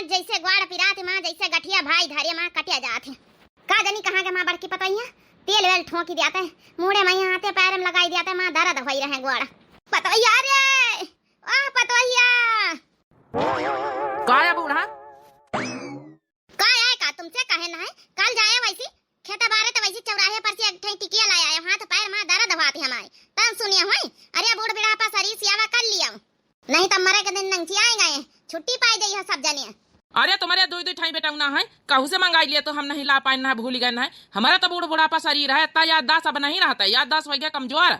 जैसे ग्वाड़ पिरात माँ जैसे गठिया भाई धारे माँ कटिया जाते का जनी कहाँ के माँ बड़की पतैया तेल वेल ठोकी दिया मुड़े में आते पैर में लगाई दिया माँ दर्द होई रहे ग्वाड़ पतैया रे आ पतैया का है बूढ़ा का आए का तुमसे कहे ना है कल जाए वैसी खेता बारे तो वैसी चौराहे पर से एक टिकिया लाया है हाथ पैर माँ दर्द होती हमारे तन सुनिए होई अरे बूढ़ बिढ़ापा शरीर सियावा कर लिया नहीं तो मरे के दिन नंगी आए गए छुट्टी पाई गई है सब जने। अरे तुम्हारे दो दो ठाई बेटा ना है कहू से मंगाई लिए तो हम नहीं ला पाए ना भूल गए ना हमारा तो बूढ़ बुढ़ापा शरीर है इतना याददाश्त अब नहीं रहता याददाश्त हो गया कमजोर।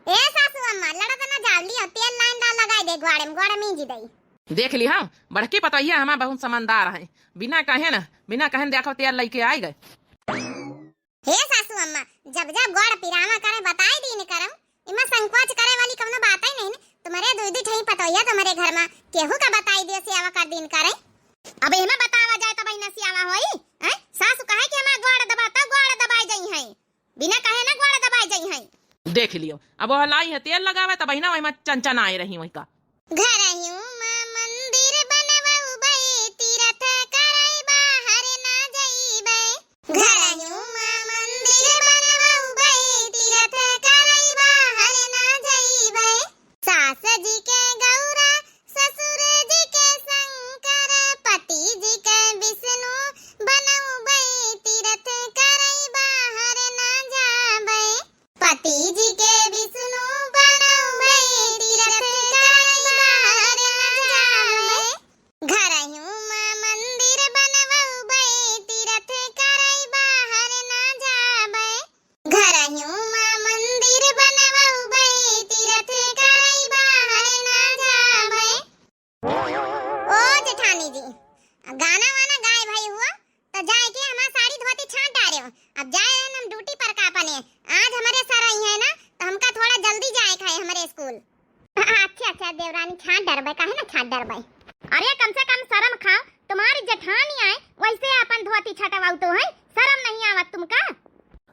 ए सासू अम्मा लड़ा तो ना जाल लियो तेल लाइन डाल लगाई दे ग्वाड़े में जी दई देख ली हाँ बड़की पतैया हमारा बहुत समझदार है बिना कहे देखो तेल लेके आई गए। हे सासू अम्मा जब जब गोड़ पिरामा करे बताई दीन करम इमा संकोच करे वाली कवनो बात ही नहीं तुम्हारे दूध ठई पतोया तुम्हारे घर में केहू का बताई दियो सेवा कर दिन करे अब इमे बतावा जाए तो बहिना सेवा होई हैं सासू कहे कि हमार गोड़ दबाता गोड़ दबाई जई है बिना कहे ना गोड़ दबाई जई है देख लियो अब वो लाई है तेल लगावे तो बहिना वही में चंचन आए रही वही का घर आयूं मां मंदिर बनवाऊ बई तीरथ करई बाहर ना जईबे घर आयूं मां मंदिर बनवाऊ बई तीरथ करई बाहर ना जईबे सास जी के गौरा ससुर जी के शंकर पति जी के विष्णु बनऊ बई तीरथ करई बाहर ना जाबे पति जी के विष्णु बनऊ बई तीरथ करई बाहर ना जाबे घर आयूं मां मंदिर बनवाऊ बई तीरथ करई बाहर ना जाबे घर आयूं मां मंदिर बनवाऊ बई तीरथ करई बाहर ना जाबे। ओ जेठानी जी गाना वाना गाय भाई हुआ तो जाए के हमार साड़ी धोती छांट डारे हो अब जाए हम ड्यूटी पर का अपने आज हमारे सर आई है ना तो हमका थोड़ा जल्दी जाए खाए हमारे स्कूल। अच्छा देवरानी छांट डरबे का है ना छांट डरबे अरे कम से कम शर्म खाओ तुम्हारी जेठानी आए वैसे अपन धोती छटवाऊ तो है शर्म नहीं आवत तुमका।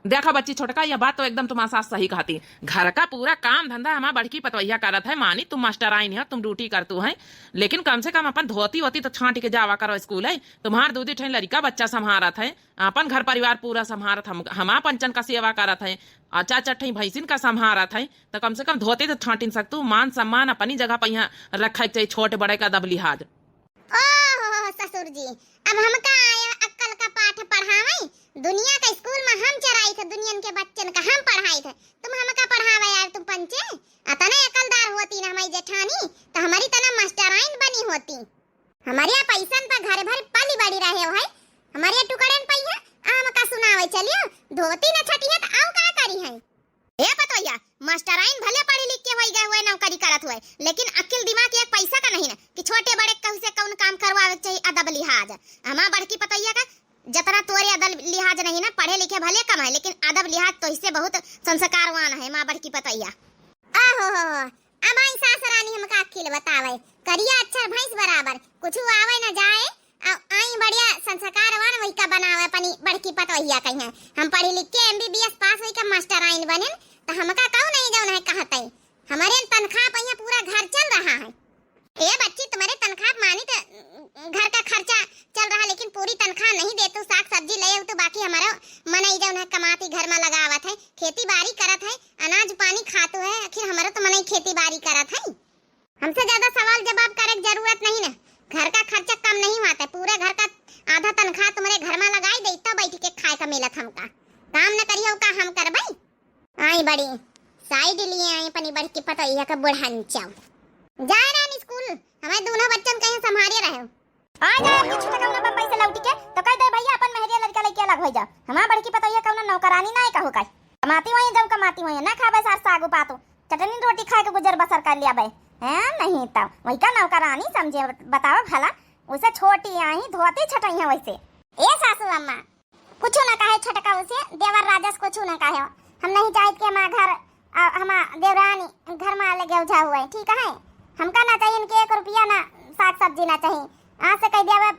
देखो बच्ची छोटका यह बात तो एकदम तुम्हारे साथ सही कहती घर का पूरा काम धंधा हमारा बड़की पतवैया करत है मानी तुम मास्टर आई नहीं हो तुम ड्यूटी करतू है लेकिन कम से कम अपन धोती होती तो छांट के जावा करो स्कूल है तुम्हार दूधी ठेन लड़का बच्चा संभारत है अपन घर परिवार पूरा संभारत हम पंचन का सेवा करत है अच्छा चट्ठी भैंसिन का संभारत है तो कम से कम धोते तो छांटिन सकतू मान सम्मान अपनी जगह पर यहाँ रखे चाहिए छोटे बड़े का दब लिहाज। ओह ससुर जी अब हमका आया अक्कल का पाठ पढ़ावे दुनिया का स्कूल में हम चराई थे दुनियन के बच्चन का हम पढ़ाई थे तुम हमका पढ़ावे यार तुम पंचे अतने अकलदार होती ना हमारी जेठानी तो हमारी तना मास्टराइन बनी होती हमारे यहाँ पैसन पर घर भर पली बड़ी रहे हो है हमारे यहाँ टुकड़न पैया हमका सुनावे चलियो धोती न छटी है तो आऊ का करी है ए पतोया मास्टराइन भले पढ़े लिख के होई गए हुए नौकरी करत हुए लेकिन अक्ल दिमाग एक पैसा का नहीं ना कि छोटे बड़े कहू से कौन काम करवावे चाहिए अदब लिहाज हमार बड़की पतोया का जतना तोरे अदब लिहाज नहीं ना पढ़े लिखे भले कम है लेकिन अदब लिहाज तो इससे बहुत संस्कारवान है माँ बड़की पतोया। आहो अब आई सासरानी हमका अक्ल बतावे करिया अच्छा भैंस बराबर कुछ आवे न जाए आई बढ़िया संस्कारवान वही का बनावे अपनी बड़की पतोहिया कहीं हम पढ़ी लिख के एमबीबीएस पास हुई का मास्टराइन बने तो हमका कहू नहीं जाऊन है कहते हमारे तनख्वाह पे पूरा घर चल रहा है। ए बच्ची तुम्हारे तनख्वाह मानी तो घर का खर्चा चल रहा लेकिन पूरी तनख्वाह नहीं दे तो साग सब्जी ले तो बाकी हमारा मन ही जाऊन है कमाती घर में लगावत है खेती बाड़ी करत है अनाज पानी खातो है आखिर हमारा तो मन ही खेती बाड़ी करत है हमसे ज्यादा सवाल जवाब करे की जरूरत नहीं ना घर का खर्चा कम नहीं होता पूरा घर का आधा तनख्वाह तुम्हारे घर में लगाई दे तब बैठ के खाए का मिलत हमका काम न करियो का हम करबई आई बड़ी साइड लिए आई अपनी बड़की पतोहिया का बुढ़ांचा जाए ना स्कूल हमारे दोनों बच्चन कहीं संभाले रहे आ जा कुछ तो कौन बम्बई से लौटी के तो कह दे भैया अपन मेहरिया लड़का लेके अलग हो जा हमार बड़की पतोहिया कौन नौकरानी ना कहो काई कमाती वही जब कमाती वही ना खाबे सार सागु पातो चटनी रोटी खा के गुजर बसर कर लिया बे हैं नहीं तो वही का नौकरानी समझे बताओ भला उसे छोटी आई धोती छटई है वैसे ए सासू अम्मा कुछ ना कहे छटका उसे देवर राजस कुछ ना कहे हम नहीं चाहते कि हमारा घर हमारा देवरानी घर में अलग उठा हुआ है ठीक है हमका ना चाहिए इनके 1 रुपया ना साग सब्जी ना चाहिए आज से कह दिया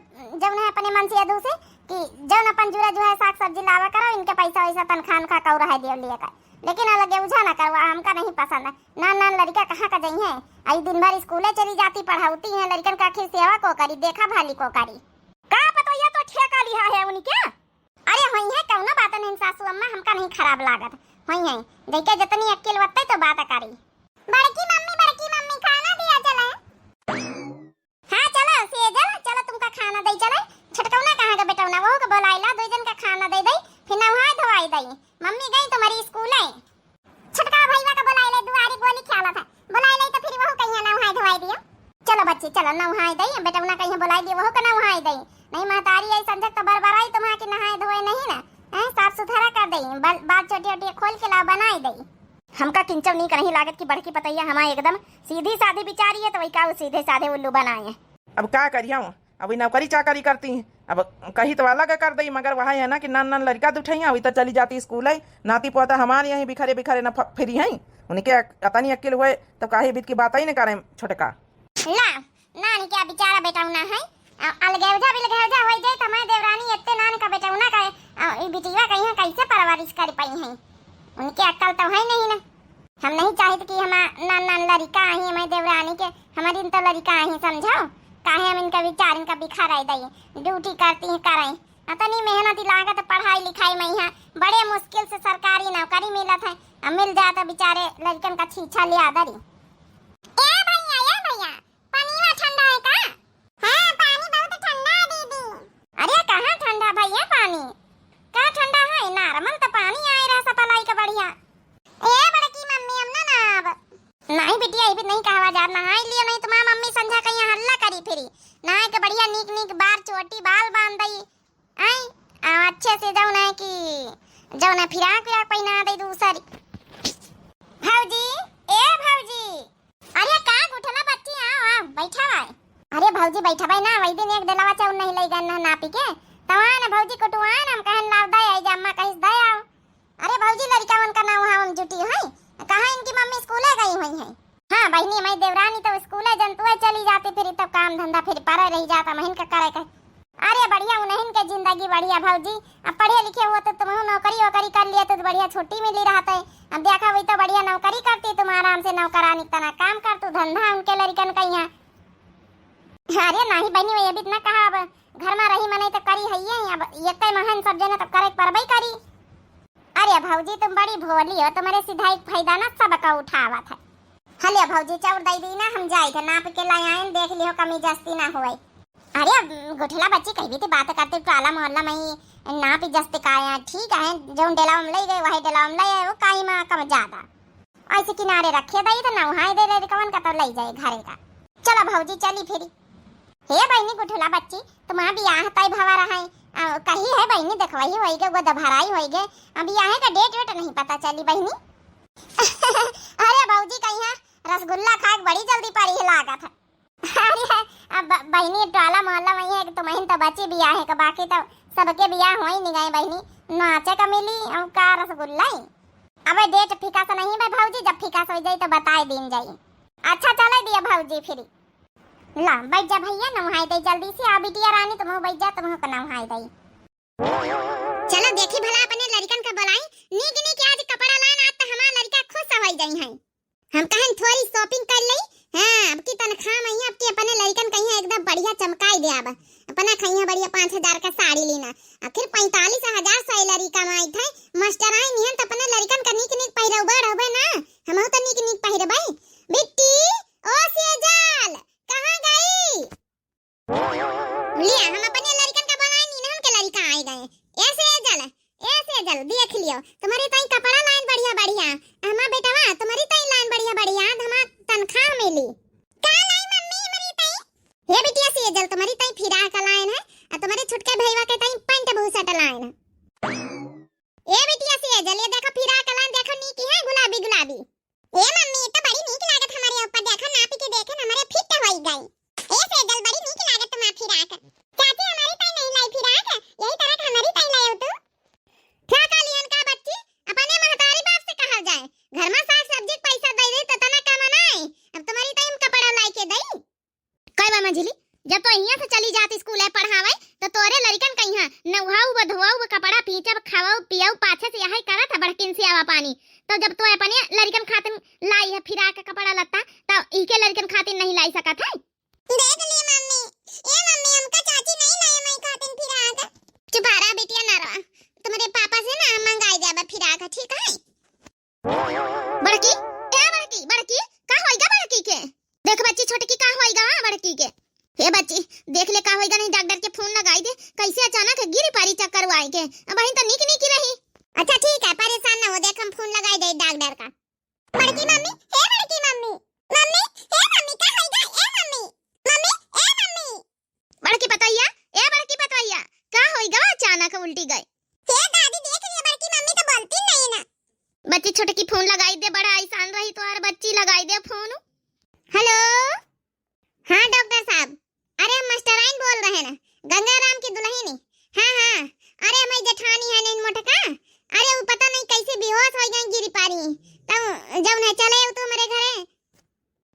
जब ना अपने मन से अदू से कि जब अपन जुरा जो है साग सब्जी लावा करो इनके पैसा वैसा तनखान का कौरा है देव लिए का लेकिन अलग उठा ना करवा हमका नहीं पसंद है ना लड़का कहाँ का जाई है आई दिन भर स्कूले चली जाती पढ़ाती है लड़कन का आखिर सेवा को करी देखा भाली को करी ठेका लिया है उन्हीं क्या? अरे होई है कौनो बात नहीं सासू अम्मा, हमका नहीं खराब लागत होई है। देखा जितनी अकेल वत्ते तो बात करी। बड़की मम्मी खाना दिया चला। हां चलो सेजल चलो तुमका खाना दई चले। छटकौना कहां का बेटौना वो के बोलाइला दो जन का खाना दे दई फिर नहाय धोवाई दई। मम्मी गई तुम्हारी स्कूल है। छटका भईवा का बोलाइले दुआरी गोली ख्याला था बोलाइले तो फिर वो कहिया नहाय धोवाई दियो। चलो बच्ची चलो नहाय दई बेटौना कहिया बोलाई दी वो का नहाय दई। नहीं महतारी आई संजक तो बरबराई तुम्हां के नहाय धोए नहीं ना साफ सुथरा कर दई बात छोटी-छोटी खोल के ला बनाई दई। हमका किंचव नहीं कहीं लागत की बड़की पतैया हमारा एकदम सीधी सादी बिचारी है तो वही का सीधे साधे उल्लू बनाए हैं। अब क्या करिया अभी नौकरी चाकरी करती हैं अब कहीं तो अलग कर दी मगर वहाँ है ना कि नन नन लड़का दुठैया अभी तो चली जाती स्कूल है नाती पोता हमारे यहीं बिखरे बिखरे न फिरी हैं उनके अतनी अकेले हुए तो काहे बीत की बात ही न करें छोटका ला नानी क्या बेचारा बेटौना है अलगेवजा बिलगेवजा होई जाए त मैं देवरानी एत्ते नान का बेटौना का ई बिटिया कहिया कैसे परवरिश कर पाई हैं। उनके अक्ल तो है नहीं ना। हम नहीं चाहते कि हम नान नान लड़का आई मैं देवरानी के हमारी तो लड़का आई समझाओ काहे हम इनका विचार इनका बिखराई दई ड्यूटी करती है कराई अतनी मेहनती लागत पढ़ाई लिखाई में यहाँ बड़े मुश्किल से सरकारी नौकरी मिलत है अब मिल जाए तो बेचारे लड़कन का छीछा लिया दरी। ए भैया पानी ठंडा है का? हाँ पानी बहुत ठंडा है दीदी। अरे कहाँ ठंडा भैया पानी क्या ठंडा है नॉर्मल तो पानी आए रहा सप्लाई का बढ़िया। ए बड़की मम्मी हम ना अब नहीं बिटिया ये भी नहीं कहवा जा नहाई लिया नहीं तुम्हारी मम्मी संझा कहीं हल्ला करी फिरी नहाए के बढ़िया नीक नीक बार चोटी बाल बांध दई आई अच्छे से जाओ ना कि जाओ ना फिराक विराक पहना दई दूसरी। भौजी ए भौजी अरे का उठला बच्ची आओ बैठा भाई। अरे भौजी बैठा भाई ना वही दिन एक डलावा चाउर नहीं लई गन नापी के तवा ना भौजी को टुआन हम कहन लाव दई आई जम्मा कहिस दई आओ। अरे भौजी लड़का उनका नाम हम जुटी है कहां इनकी मम्मी स्कूले गई हुई है। हां बहनी मैं देवरानी तो स्कूले जंतुए चली जाती फिर तब काम धंधा फिर पर रह जाता महीन का करे का। अरे बढ़िया उन्हें के जिंदगी बढ़िया भौजी अब पढ़े लिखे हुआ तो तुम नौकरी वोकरी कर लिए तो बढ़िया छुट्टी मिली रहता है। अब देखा हुई तो बढ़िया नौकरी करती तुम आराम से नौकरानी तना काम कर तू धंधा उनके लड़कन का यहाँ। अरे नहीं बहनी मैं ये भी ना कहा अब घर में रही मने तो करी है अब ये कई महान सब जने तो करे परबई करी। अरे भौजी तुम बड़ी भोली हो तुम्हारे सीधा एक फायदा ना सबका उठावा था। हलिया भौजी चाउर दई दी ना हम जाए थे नाप के लाई आए देख लियो कमी जस्ती ना होई। अरे गुठला बच्ची कही भी थी बात करते टोला मोहल्ला में नाप जस्ती काया ठीक है जो डेला हम ले गए वही डेला हम ले वो काई में कम ज्यादा ऐसे किनारे रखे दई तो नहाई दे रे कवन का तो ले जाए घरे का। चलो भौजी चली फिरी। हे बहनी गुठला बच्ची तुम्हारा बियाह तय भवा रहा है कही है बहनी देखवाई होई गे वो दभराई होई गे अब बियाह का डेट वेट नहीं पता चली बहनी। अरे भौजी कहिया रसगुल्ला खा बड़ी जल्दी पारी है लागत है। अरे अब बहनी टोला मोहल्ला में है तो महीन तो बच्ची बियाह है का बाकी तो सबके बियाह हो ही नहीं गए बहनी नाचे का मिली और का रसगुल्ला ही। अबे डेट फिका से नहीं भाई भौजी जब फिका हो जाई तो बताए दिन जाई। अच्छा चले दिया भौजी फिर ला बैठ जा भैया नहाई दे जल्दी से आ बिटिया रानी तुम बैठ जा तुम का नहाई दे। चलो देखी भला अपने लड़कन का बुलाई नीक नीक आज कपड़ा लान आज तो हमारा लड़का खुश हो जाई है। हम कहन थोड़ी शॉपिंग कर लई हां अब की तनखा में अब की अपने लड़कन कहिया एकदम बढ़िया चमकाई दे अब अपना कहिया बढ़िया 5000 का साड़ी लेना आखिर 45,000 सैलरी कमाई थे मास्टर आई निहन तो अपने लड़कन का नीक नीक पहिरौ बड़ ना हम तो नीक नीक पहिरबै। बिट्टी ओ सेजल कहां गई लिया हम अपने लड़कन का बनाई नी हम के लड़का आई गए ए सेजल देख लियो तुम्हारे ताई कपड़ा लाइन बढ़िया बढ़िया हमा बेटावा तुम्हारी ताई लाइन बढ़िया बढ़िया हमा तनखा मिली का लाई मम्मी हमारी ताई हे बिटिया सेजल तुम्हारी ताई फिरा का लाइन है और तुम्हारे छुटके भईवा के ताई पैंट भूसट लाइन है। ए बिटिया सेजल ये देखो फिरा का लाइन देखो नीकी है गुलाबी गुलाबी। ए मम्मी तो बड़ी नीक लागत हमारे ऊपर देखो नापी के देखे हमारे फिट होई गई। ए सेजल बड़ी नीक लागत तुम फिरा का चाची हमारी ताई नहीं लाई फिरा का यही तरह हमारी ताई लायो तू क्या कालियन का बच्ची अपने महतारी बाप से कहा जाए घर में साग सब्जी पैसा दे दे तो तना कमानाई अब तुम्हारी टाइम कपड़ा लाई के दई कई बा मंजिली जब तो यहां से चली जाती स्कूल है पढ़ावे तो तोरे लड़कन कहिया नहाऊ बधवाऊ कपड़ा पीचब खावाऊ पियाऊ पाछे से यही करत है बड़किन से आवा पानी तो जब तो अपने लड़कन खातिर लाई है फिरा के कपड़ा लत्ता तो इके लड़कन खातिर नहीं लाई सकत है। देख ली मम्मी ए मम्मी हमका चाची नहीं लाई मैं खातिर फिरा के बच्ची के। हे बच्ची देख ले का होएगा, नहीं डॉक्टर के फोन लगाई दे, कैसे अचानक गिरी पारी चक्कर आए के। अब बहन तो निक निक रही। अच्छा ठीक है, परेशान ना हो, देख हम फोन लगाई दे डॉक्टर का। बड़की मम्मी, हे बड़की मम्मी, मम्मी हे मम्मी का होएगा, ए मम्मी, मम्मी ए मम्मी। बड़की पतैया, ए बड़की पतैया का होएगा, अचानक उल्टी गए। हे दादी देख रही है, बड़की मम्मी तो बोलती नहीं ना। बच्ची छोटे की फोन लगाई दे, बड़ा आसान रही तो यार बच्ची लगाई दे फोन। हेलो, हाँ डॉक्टर साहब, अरे हम मास्टराइन बोल रहे हैं ना, गंगाराम की दुल्हनी। हाँ हाँ, अरे हमारी जेठानी है नहीं मोटका, अरे वो पता नहीं कैसे बेहोश हो गई गिरी पारी, तब जब न चले तो हमारे घरे।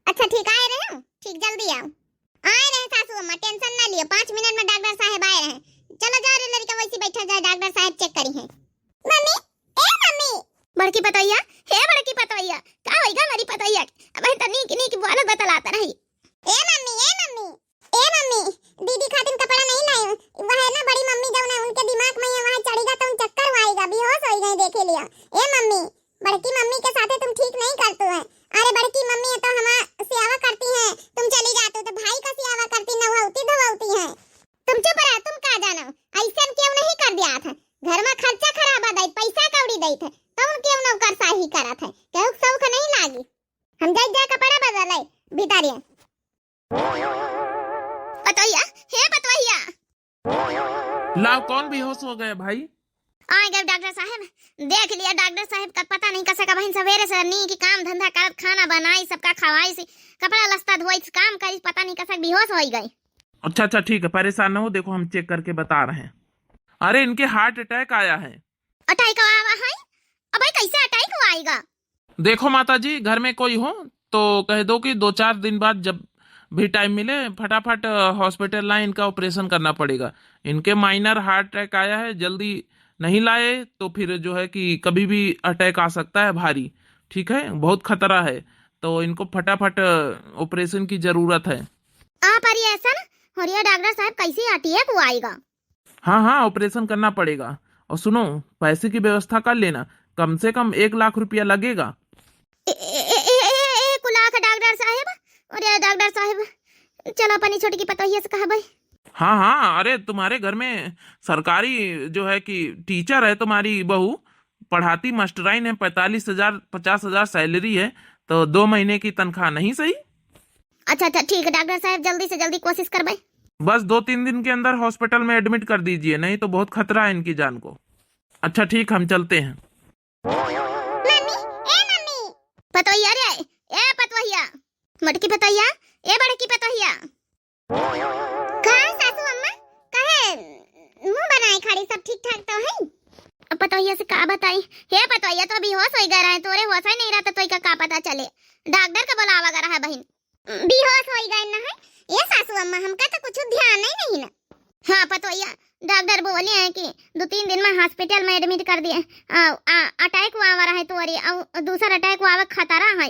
अच्छा ठीक आए रहे हो, ठीक जल्दी आओ। आए रहे सासू अम्मा, टेंशन ना लियो, 5 मिनट में डॉक्टर साहब आए रहे। चलो जाओ रे लड़का, वैसे बैठा जाए, डॉक्टर साहब चेक करी है। मम्मी ए मम्मी, बड़की पतैया, हे बड़की पतैया का होएगा हमारी पतैया। अब तनी किनी की बोलत बतलाता रही। ए मम्मी ए मम्मी ए मम्मी, दीदी खातिर कपड़ा नहीं लाई, वह है ना बड़ी मम्मी, जब ना उनके दिमाग में वहां चढ़ेगा तो उन चक्कर आएगा, बेहोश हो गए, देखे लिया। ए मम्मी, बड़की मम्मी के साथे तुम ठीक नहीं करते हो। अरे बड़की मम्मी है तो हमारा सेवा करती हैं, तुम चली जाते हो तो भाई का सेवा करती, नहाती धोती हैं। तुम चुप रहो, तुम का जानो, ऐसा क्यों नहीं कर दिया था, घर में खर्चा खराब आ, पैसा कौड़ी दी थे तो उन क्यों नौकर शाही करा था, कहू सौख नहीं लागी। हम जा कपड़ा बदल भीतर पतोहिया, हे पतोहिया। लाओ, कौन बेहोश हो गए भाई? आए गए डॉक्टर साहब, देख लिया डॉक्टर साहब का पता नहीं कैसे का बहन सवेरे से नी की काम धंधा करत, खाना बनाई, सबका खवाई से, कपड़ा लस्ता धोई, काम करी, पता नहीं कैसे बेहोश हो गई। अच्छा ठीक है, परेशान ना हो, देखो हम चेक करके बता रहे हैं। अरे इनके हार्ट अटैक आया है। अटैक आवा है? अब कैसे अटैक आएगा? देखो माता जी, घर में कोई हो तो कह दो कि 2-4 दिन बाद जब भी टाइम मिले फटाफट हॉस्पिटल लाए, इनका ऑपरेशन करना पड़ेगा। इनके माइनर हार्ट अटैक आया है, जल्दी नहीं लाए तो फिर जो है कि कभी भी अटैक आ सकता है भारी, ठीक है, बहुत खतरा है, तो इनको फटाफट ऑपरेशन की जरूरत है। पर ये ऐसा ना और ये डॉक्टर साहब कैसे अटैक को आएगा? हाँ ऑपरेशन करना पड़ेगा। और सुनो, पैसे की व्यवस्था कर लेना, कम से कम 1 लाख रुपया लगेगा। 1 लाख डॉक्टर साहब? अरे डॉक्टर साहब चलो अपनी छोटी की पतोहिया से कहा भाई। हाँ, अरे तुम्हारे घर में सरकारी जो है कि टीचर है, तुम्हारी बहू पढ़ाती मास्टराइन है, 45,000 50,000 सैलरी है, तो 2 महीने की तनख्वाह नहीं सही? अच्छा ठीक है डॉक्टर साहब, जल्दी से जल्दी कोशिश कर भाई। बस 2-3 दिन के अंदर हॉस्पिटल में एडमिट कर दीजिए, नहीं तो बहुत खतरा है इनकी जान को। अच्छा ठीक, हम चलते हैं। मम्मी ए मम्मी, पतोहिया रे, ए पतोहिया, मटकी पतोहिया, ए बड़की पतोहिया। कहाँ सासू अम्मा, कहे मुंह बनाए खड़ी, सब ठीक ठाक तो है? अब पतोहिया से का बताई, हे पतोहिया तो अभी होश हो गया रहा है, तोरे होश ही नहीं रहा तो का पता चले, डॉक्टर का बुलावा कर रहा है बहन, बेहोश हो गए ना है। ये सासू अम्मा हमका तो कुछ ध्यान नहीं ना। हाँ पतोहिया, डॉक्टर बोले हैं कि 2-3 दिन में हॉस्पिटल में एडमिट कर दिए, अटैक आवा रहा है तो और दूसरा अटैक आवा खतरा है।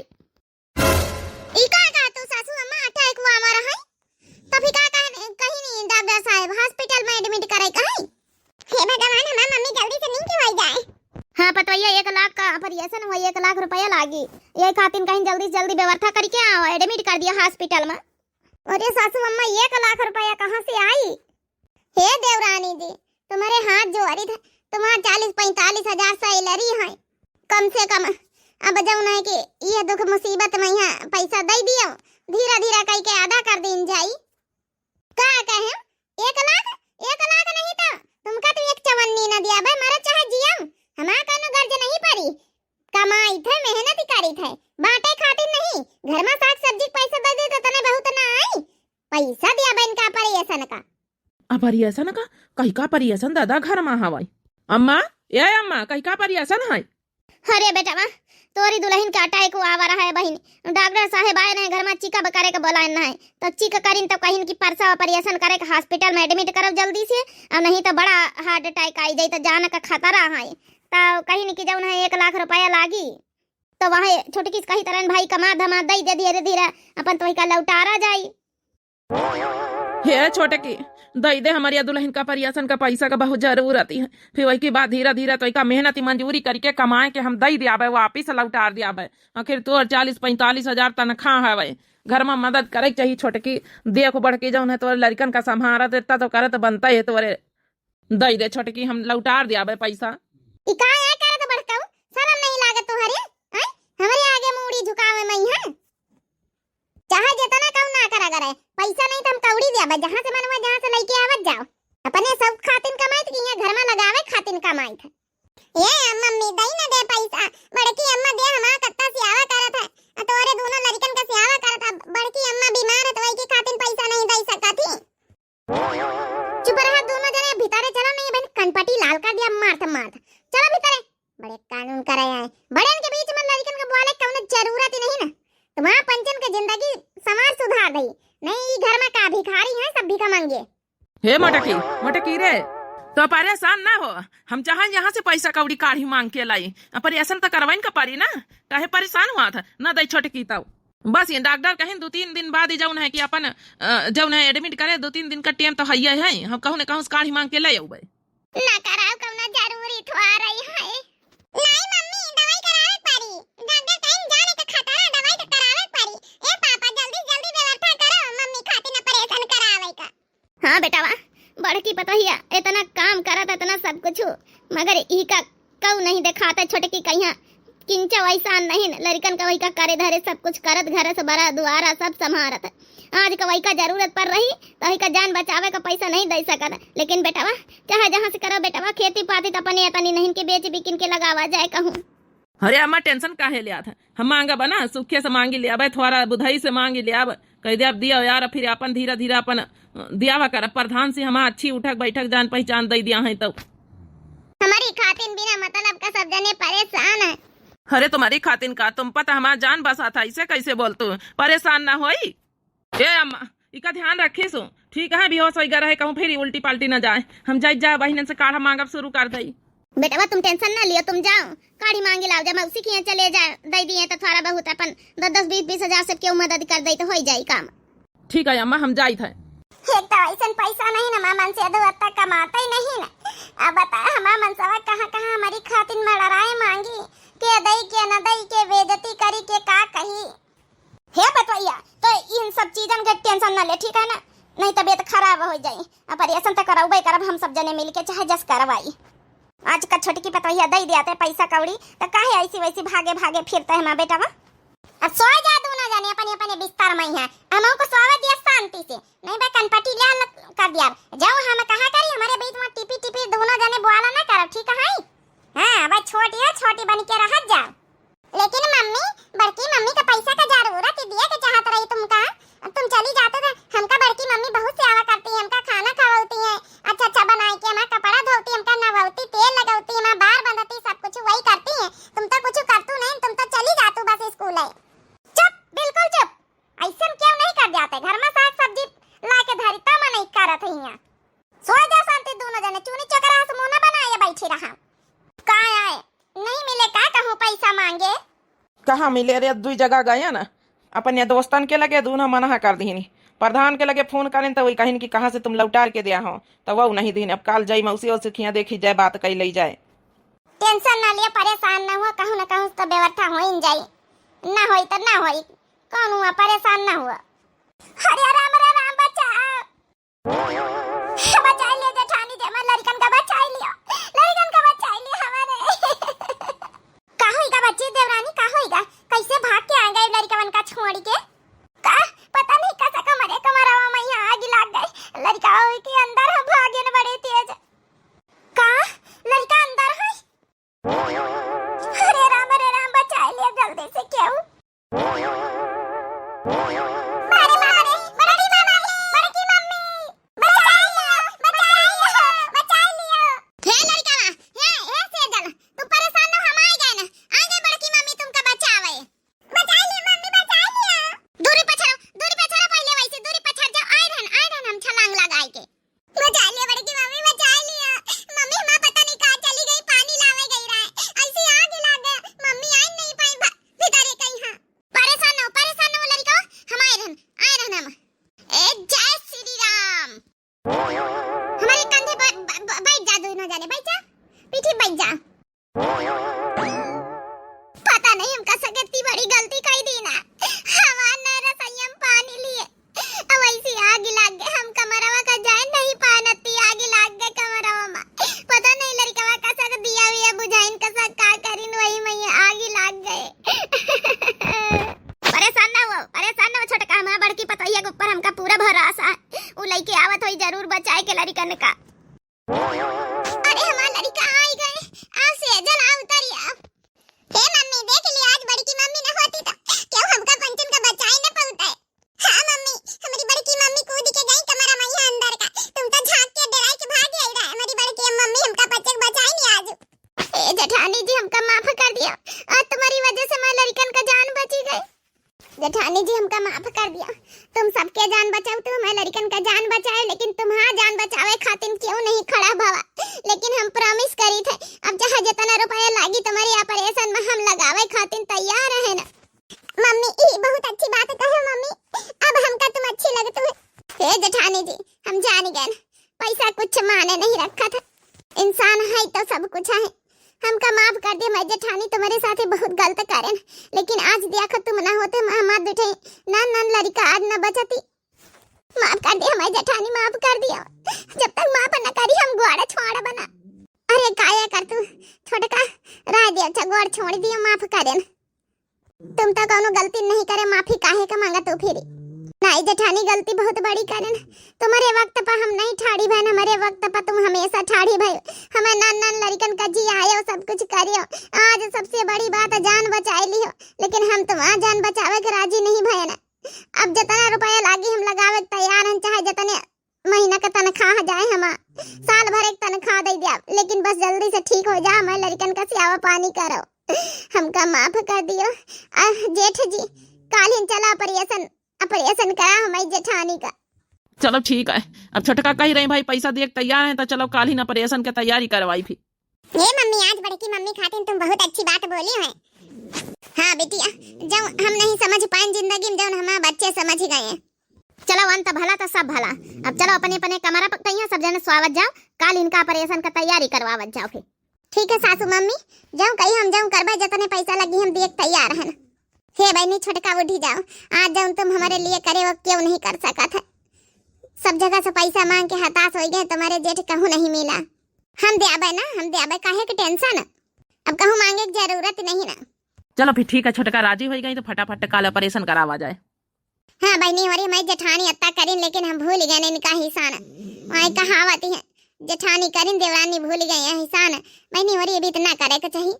इका का तो सासू अम्मा अटैक आवा रहा है तो फिर का कहीं नहीं डॉक्टर साहब हॉस्पिटल में एडमिट करे कहीं? हे भगवान, हमारी मम्मी जल्दी से नहीं हो जाए। हाँ पतोहिया, 1 लाख का ऑपरेशन हुआ, 1 लाख रुपया लागी, ये खातिर कहीं जल्दी से जल्दी व्यवस्था करके आओ, एडमिट कर दिया हॉस्पिटल में। अरे सासू अम्मा 1 लाख रुपया कहाँ से आई? हे देवरानी जी, तुम्हारे हाथ जोड़ी थे, तुम्हारा 40-45 हजार सैलरी है कम से कम। अब जब नहीं कि ये दुख मुसीबत में यहाँ पैसा दे दियो, धीरे धीरे कह के आधा कर दिन जाई। का कहे 1 लाख नहीं तो तुमका तो 1 चवन्नी न दिया भाई, मारा चाहे जियम, हमारा कानो गर्ज नहीं पड़ी, कमाई थे, मेहनत करी थे, बाटे खातिर नहीं, घर में साग सब्जी पैसा दे दे तो तने बहुत ना आई, पैसा दिया बहन का परियसन का। परियसन का कहीं का परियसन दादा घर में हवाई? अम्मा ए अम्मा, कहीं का परियसन है? अरे बेटा माँ, तोरी दुल्हन का अटैक को आवा रहा है बहन, डॉक्टर साहब आए नहीं, घर में चीका बकारे का बोला है तो चीका करीन तो कहीं की परसा ऑपरेशन करे के हॉस्पिटल में एडमिट करो जल्दी से, और नहीं तो बड़ा हार्ट अटैक आई जाए तो जान का खतरा है, तो कहीं की जब 1 लाख रुपया लागी तो वहाँ छोटकी कही तरह भाई कमा धमा दे दे धीरे धीरे अपन तो का लौटारा जाई। हे छोटे की दई दे, हमारी दुल्हन का परियसन का पैसा का बहुत जरूरत है, फिर वही की बात धीरे धीरे तो मेहनत मंजूरी करके कमाए के हम दई दिया वापिस लौटार दिया। आखिर तो 40-45 हजार तनख्वाह है, घर में मदद करे के चाहिए छोटकी देखो बड़की जौन है तोरे लड़कन का संभारा देता तो करे तो बनता है तोरे दई दे छोटकी हम लौटार दियाबे पैसा ई का है करे तो बड़काऊ शर्म नहीं लागत तोहरे हैं हमरे आगे मुड़ी झुकावे मई है चाहे जितना कम ना करा करे पैसा नहीं तो हम कौड़ी दियाबे जहां से मनवा जहां से लेके आवत जाओ अपने सब खातिन कमाइत कि यहाँ घर में लगावे खातिन कमाइत ये मम्मी दई ना दे पैसा बड़की अम्मा दे हमारा कत्ता सियावा करत है तोरे दोनों लड़कन का सियावा करत है बड़की अम्मा बीमार है तो वही के खातिन पैसा नहीं दई सकत थी चुप रहा दोनों जने भीतरे चलो नहीं बहन कनपटी लाल कर दिया मारत मारत चलो भीतरे बड़े कानून करे आए बड़न के बीच में लड़कन का बोले कौन जरूरत ही नहीं ना तुम्हारा पंचन के जिंदगी समाज सुधार दई नहीं घर में का भिखारी है सब भीख मांगे हे मटकी रे तो परेशान ना हो हम चाहे यहाँ से पैसा कौड़ी काढ़ी मांग के लाई परेशान तो करवाइन का पारी ना काहे परेशान हुआ था ना दई छोटकी तब बस ये डॉक्टर कहें 2-3 दिन बाद ही जौन है कि अपन जौन है एडमिट करे 2-3 दिन का टाइम तो है हम कहूँ न कहूँ काढ़ी मांग के ले आऊबे ना कराओ कौना जरूरी तो आ रही है नहीं मम्मी दवाई करावे पारी डॉक्टर कहीं जाने का खतरा दवाई तो करावे पारी ए पापा जल्दी जल्दी व्यवस्था करो मम्मी खाती ना परेशान करावे का हां बेटावा बड़की पतोहिया इतना काम करत इतना सब कुछ मगर ई का कऊ नहीं दिखाता छोटकी कहिया किंचा वैसा नहीं लड़कन का वही का करे धरे सब कुछ करत घर से बड़ा दुआरा सब संभारत आज का वही का जरूरत पड़ रही तो वही का जान बचावे का पैसा नहीं दे सकत लेकिन बेटावा चाहे जहाँ से करो बेटावा खेती पाती तो अपने तनी नहीं के बेच बिकिन के लगावा जाए कहूँ अरे अम्मा टेंशन काहे लिया था हम मांगा बना सुखे से मांगी लिया भाई थोड़ा बुधाई से मांगी लिया कह दे अब दिया यार फिर अपन धीरे धीरे अपन दियावा कर प्रधान से हम अच्छी उठक बैठक जान पहचान दे दिया है तो हमारी खातिन बिना मतलब का सब जने परेशान है अरे तुम्हारी खातिन का तुम पता हमारा जान बसा था इसे कैसे बोलतू परेशान ना होई ए अम्मा इका ध्यान रखे सो ठीक है बेहोश होई रहे कहूँ फिर उल्टी पाल्टी ना जाए हम जाए बहन से काढ़ा मांगब शुरू कर दई बेटा तुम टेंशन ना लियो तुम जाओ काढ़ी मांगे लाओ जब उसी के चले जाए दे दिए तो थोड़ा बहुत अपन 10-20 हजार से क्यों मदद कर दे तो हो जाए काम ठीक है अम्मा हम जाई थे एक तो ऐसा पैसा नहीं ना मामन से दो तक कमाता ही नहीं ना अब बता हमारा मनसवा कहाँ हमारी खातिन में लड़ाई मांगी के दई के न दई के बेइज्जती करी के का कही हे बतवैया तो इन सब चीजन के टेंशन ना ले ठीक है ना नहीं तबीयत खराब हो जाए ऑपरेशन तो कराऊबे करब हम सब जने मिलके चाहे जस करवाई आज का छोटकी पतवैया दई दिया पैसा कौड़ी तो काहे ऐसी वैसी भागे भागे फिरते है मां बेटा अब सो जा दो ना जाने अपने अपने बिस्तर में है हम को सोवे दिया शांति से नहीं बे कनपटी ले कर दिया जाओ हम कहा करी हमारे बीच में टिपी टिपी दोनों जने बोला ना करो ठीक है हां भाई छोटी है छोटी बन के रह जा लेकिन मम्मी बड़की मम्मी का पैसा का जरूरत दिया के चाहत रही तुम चली जाते थे हमका बड़की मम्मी बहुत सेवा करती है हमका खाना खवाती है अच्छा बनाए के हमारा कपड़ा धोती हमका नहवाती तेल लगाती हमारा बार बंधती सब कुछ वही करती है तुम तो कुछ करतू नहीं तुम तो चली जातू बस स्कूल है चुप बिल्कुल चुप ऐसा क्यों नहीं कर जाते घर में साग सब्जी ला के धरी तो मैं नहीं करत हिया सो जा शांति दोनों जने चूनी चकरा से मुंह न बनाए बैठी रहा का आए नहीं मिले का कहूं पैसा मांगे कहाँ मिले रे दुई जगह गए ना अपन ये दोस्तन के लगे दोनों मना कर दी प्रधान के लगे फोन करें तो वही कहीं कि कहाँ से तुम लौटार के दिया हो तो वो नहीं दी अब काल जाई मौसी और सुखिया देखी जाए बात कही ले जाए टेंशन ना लिया परेशान ना हुआ कहूं ना कहूं तो व्यवस्था हो ही जाई ना होई तो ना होई कौन हुआ परेशान ना हुआ हरे राम बचा बचा ले जेठानी जे मैं लड़कन का बचा लियो हमारे का होईगा बच्ची देवरानी का होईगा कैसे भाग के आ गए लड़कवन का छोड़ के का पता नहीं कैसा कमरे कमरावा में यहाँ आग लग गई लड़का के अंदर हम भागे न बड़े तेज का लड़का अंदर है अरे राम बचा लिया जल्दी से क्यों जरूर बचाए के लड़कन का। अरे हमारा लड़का आ गए, आओ सेजल आओ उतरिए आओ। हे मम्मी देख ली, आज बड़ी की मम्मी न होती तो क्यों हमका पंचन का बचाई न पहुंचाए। हाँ मम्मी, हमारी बड़ी की मम्मी कूद के गई कमरा मैया अंदर का, तुम तो झांक के डराई के भाग गई रहा। हमारी बड़ी की मम्मी हमका पंचन बचाई नहीं आज। ए जेठानी जी हमका माफ कर दिया, आज तुम्हारी वजह से हमारे लड़कन का जान बची गई। जेठानी जी हमका माफ कर दिया, तुम सबके जान बचाओ तो हमारे लड़कन का जान बचाए, लेकिन तुम्हारा जान बचावे खातिर क्यों नहीं खड़ा भवा। लेकिन हम प्रॉमिस करी थे, अब चाहे जितना रुपया लागी तुम्हारी ऑपरेशन में हम लगावे खातिर तैयार है ना। मम्मी ये बहुत अच्छी बात कहे मम्मी, अब हमका तुम अच्छी लगत हो। हे जेठानी जी हम जान गए, पैसा कुछ माने नहीं रखा था, इंसान है तो सब कुछ है। हमका माफ कर दे, मैं जेठानी तुम्हारे साथ बहुत गलत करें, लेकिन आज देखो तुम ना होते मां बैठे नन लड़का आज न बचती। माफ कर दे हमारी जेठानी, माफ कर दिया। जब तक माफ न करी हम गोड़ा छोड़ा बना। अरे काया कर तू छोटका राय दे, अच्छा गोड़ छोड़ दिया, माफ करें। तुम तो कोनो गलती नहीं करे, माफी काहे का मांगा तू फिर। नहीं जेठानी गलती बहुत बड़ी करें, तुम्हारे वक्त पर हम नहीं ठाड़ी बहन, हमारे वक्त पर तुम हमेशा ठाड़ी भाई। हमें नन नन लड़कन का जी आयो, सब कुछ करियो, आज सबसे बड़ी बात जान बचा लियो, लेकिन हम तुम्हारा जान बचावे के राजी नहीं भय ना। अब जितना रुपया लागी हम लगावे तैयार हैं, चाहे जितने महीना का तनख्वाह जाए, हम साल भर एक तनख्वाह दे दिया, लेकिन बस जल्दी से ठीक हो जा, हमारे लड़कन का सेवा पानी करो, हमका माफ कर दियो। जेठ जी काल ही चला ऑपरेशन करा हमारी जेठानी का। चलो ठीक है, अब छोटका कही रही भाई पैसा दिए तैयार है, तो चलो काल ही ऑपरेशन की तैयारी करवाई फिर। ये मम्मी आज बड़की मम्मी खातिर तुम बहुत अच्छी बात बोली है। हाँ बेटिया, जो हम नहीं समझ पाए जिंदगी में, जो हमारे बच्चे समझ गए हैं। चलो अंत भला तो सब भला, अब चलो अपने अपने कमरा पर कहीं सब जने स्वागत जाओ, काल इनका ऑपरेशन का तैयारी करवावत जाओ फिर। ठीक है सासू मम्मी, जाऊं कहीं हम जाऊं करबा, जितने पैसा लगी हम दिए तैयार है ना। हे बहनी छोटका उठी जाओ, आज जाऊं तुम हमारे लिए करे वो क्यों नहीं कर सका था। सब जगह से पैसा मांग के हताश हो गए, तुम्हारे जेठ कहूं नहीं मिला। हम दे आबे ना, हम दे आबे, काहे की टेंशन, अब कहूं मांगे की जरूरत नहीं ना। चलो फिर ठीक है, छोटका राजी हो गई तो फटाफट काल ऑपरेशन करावा जाए। हाँ बहनी हमारी मैं जेठानी अत्ता करीन, लेकिन हम भूल गए इनका हिसान। वही कहावत है, जेठानी करीन देवरानी भूल गई है हिसान। बहनी हमारी भी इतना करे के चाहिए।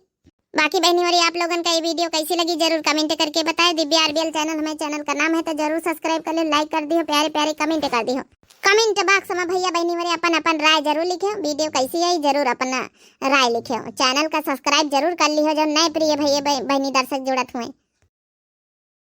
बाकी बहनी हमारी आप लोगन का ये वीडियो कैसी लगी जरूर कमेंट करके बताएं। दिव्या आरबीएल चैनल हमारे चैनल का नाम है, तो जरूर सब्सक्राइब कर ले, लाइक कर दियो, प्यारे प्यारे कमेंट कर दियो। कमेंट बॉक्स में भैया बहनी हमारे अपन राय जरूर लिखे, वीडियो कैसी है जरूर अपना राय लिखे। चैनल का सब्सक्राइब जरूर कर लियो, जो नए प्रिय भैया बहनी दर्शक जुड़त हुए।